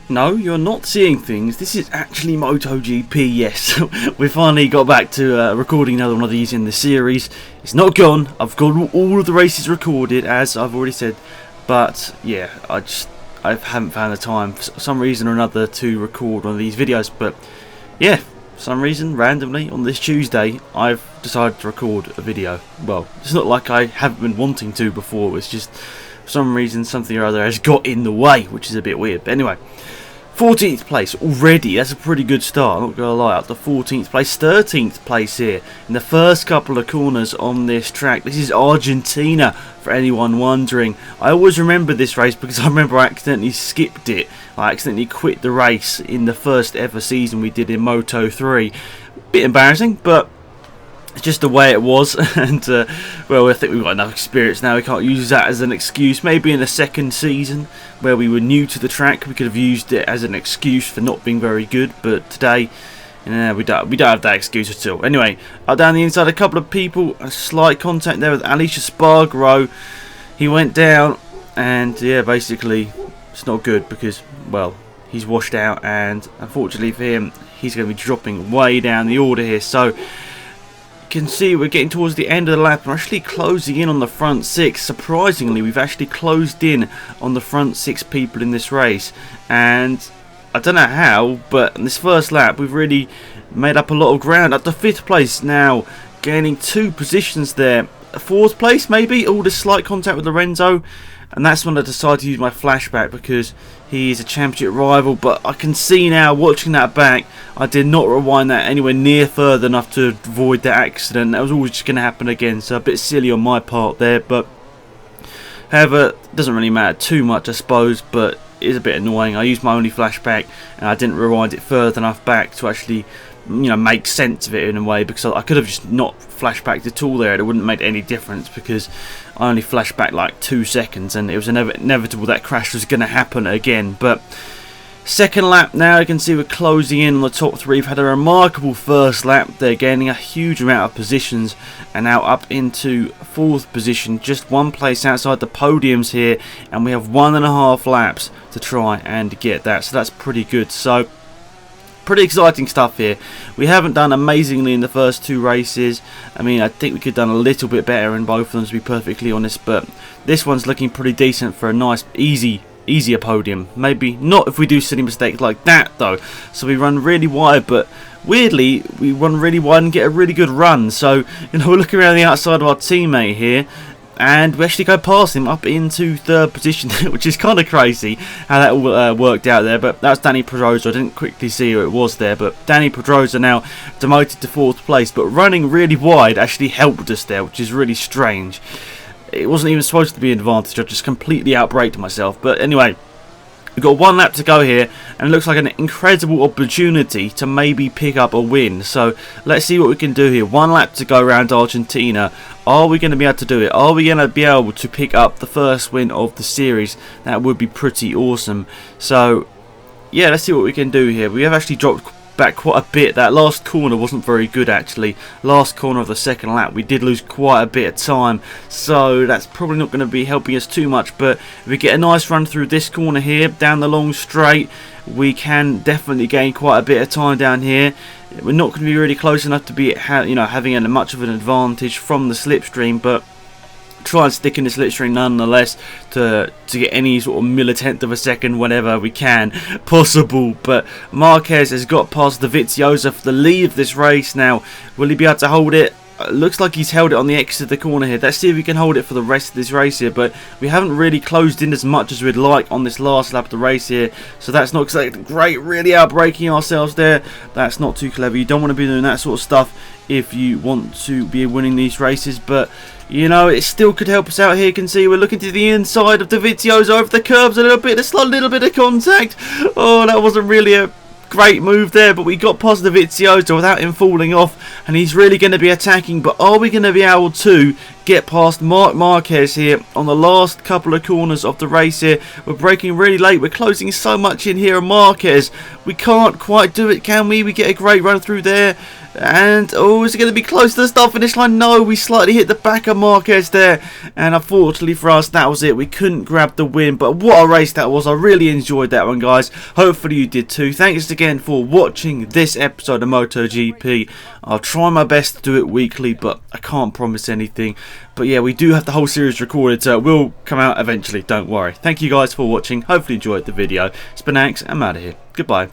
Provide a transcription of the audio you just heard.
No, you're not seeing things. This is actually MotoGP, yes. We finally got back to recording another one of these in the series. It's not gone. I've got all of the races recorded, as I've already said. But, yeah, I haven't found the time, for some reason or another, to record one of these videos. But, yeah, for some reason, randomly, on this Tuesday, I've decided to record a video. Well, it's not like I haven't been wanting to before. It's just, for some reason, something or other has got in the way, which is a bit weird. But anyway, 14th place already. That's a pretty good start, I'm not going to lie. Up to 14th place, 13th place here in the first couple of corners on this track. This is Argentina, for anyone wondering. I always remember this race because I remember I accidentally skipped it. I accidentally quit the race in the first ever season we did in Moto 3. Bit embarrassing, but it's just the way it was. And well, I think we've got enough experience now. We can't use that as an excuse. Maybe in the second season where we were new to the track, we could have used it as an excuse for not being very good. But today, we don't have that excuse at all. Anyway, down the inside, a couple of people, a slight contact there with Alicia Spargaro. He went down, and yeah, basically it's not good because, well, he's washed out, and unfortunately for him, he's going to be dropping way down the order here. So you can see we're getting towards the end of the lap. We're actually closing in on the front six. Surprisingly, we've actually closed in on the front six people in this race, and I don't know how, but in this first lap we've really made up a lot of ground. Up to 5th place now, gaining 2 positions there. 4th place maybe, all this slight contact with Lorenzo, and that's when I decided to use my flashback because he is a championship rival. But I can see now, watching that back, I did not rewind that anywhere near further enough to avoid that accident. That was always just going to happen again, so a bit silly on my part there. But however, it doesn't really matter too much, I suppose, but it is a bit annoying. I used my only flashback and I didn't rewind it further enough back to actually, you know, make sense of it in a way, because I could have just not flashbacked at all there. It wouldn't make any difference because I only flashed back like 2 seconds, and it was inevitable that crash was going to happen again. But second lap now, you can see we're closing in on the top 3. We've had a remarkable first lap. They're gaining a huge amount of positions and now up into 4th position, just 1 place outside the podiums here, and we have 1.5 laps to try and get that, so that's pretty good. So pretty exciting stuff here. We haven't done amazingly in the first 2 races. I mean, I think we could have done a little bit better in both of them, to be perfectly honest, but this one's looking pretty decent for a nice, easier podium. Maybe not if we do silly mistakes like that though. So we run really wide, but weirdly we run really wide and get a really good run. So, you know, we're looking around the outside of our teammate here, and we actually go past him up into 3rd position, which is kind of crazy how that all worked out there. But that's Danny Pedrosa. I didn't quickly see who it was there, but Danny Pedrosa now demoted to 4th place, but running really wide actually helped us there, which is really strange. It wasn't even supposed to be an advantage. I just completely outbraked myself. But anyway, we've got 1 lap to go here, and it looks like an incredible opportunity to maybe pick up a win. So let's see what we can do here. 1 lap to go around Argentina. Are we going to be able to do it? Are we going to be able to pick up the first win of the series? That would be pretty awesome. So yeah, let's see what we can do here. We have actually dropped back quite a bit. That last corner wasn't very good actually. Last corner of the second lap we did lose quite a bit of time, so that's probably not going to be helping us too much. But if we get a nice run through this corner here down the long straight, we can definitely gain quite a bit of time down here. We're not going to be really close enough to be having much of an advantage from the slipstream, but try and stick in the slipstream nonetheless to get any sort of millitenth of a second whenever we can possible. But Marquez has got past the Viziosa for the lead of this race now. Will he be able to hold it? Looks like he's held it on the exit of the corner here. Let's see if we can hold it for the rest of this race here. But we haven't really closed in as much as we'd like on this last lap of the race here, so that's not exactly great. Really outbraking ourselves there. That's not too clever. You don't want to be doing that sort of stuff if you want to be winning these races, but you know, it still could help us out here. You can see we're looking to the inside of the Viziosa over the curbs a little bit. There's a little bit of contact. Oh, that wasn't really a great move there, but we got past the Viziosa without him falling off, and he's really going to be attacking. But are we going to be able to get past Marc Marquez here on the last couple of corners of the race here. We're braking really late. We're closing so much in here. Marquez, we can't quite do it, can we? We get a great run through there. And, oh, is it going to be close to the start finish line? No, we slightly hit the back of Marquez there. And unfortunately for us, that was it. We couldn't grab the win. But what a race that was. I really enjoyed that one, guys. Hopefully you did too. Thanks again for watching this episode of MotoGP. I'll try my best to do it weekly, but I can't promise anything. But yeah, we do have the whole series recorded, so it will come out eventually. Don't worry. Thank you guys for watching. Hopefully you enjoyed the video. It's been Axe. I'm out of here. Goodbye.